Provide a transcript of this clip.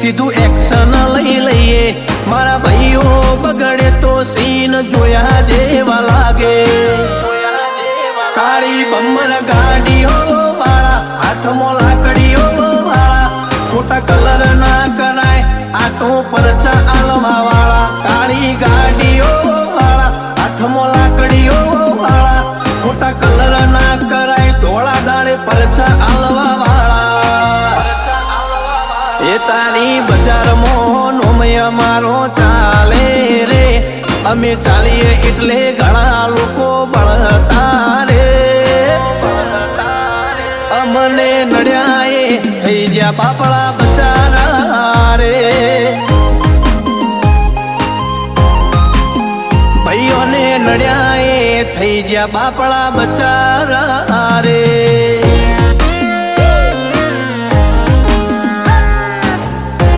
સીધું એક્શન લઈ લઈએ મારા ભાઈઓ બગડે તો સીન જોયા જેવા લાગે કાળી બમ્બર ગાડીઓ વાળા હાથમાં લાકડીઓ વાળા ખોટા કલર ના કરાય આ તો પરચા આલવા વાળા કાળી ગાડીઓ વાળા હાથમાં લાકડીઓ વાળા ખોટા કલર ના કરાય ધોળા દાડે પરચા આલવા વાળા એ તારી બજારમાં નોમય મારો ચાલે રે અમે ચાલીએ એટલે ઘણા લોકો બળતા રે અમને નડ્યા એ થઈ જ્યાં બાપડા બચારા રે ભાઈઓને નડ્યા એ થઈ જ્યાં બાપડા બચારા રે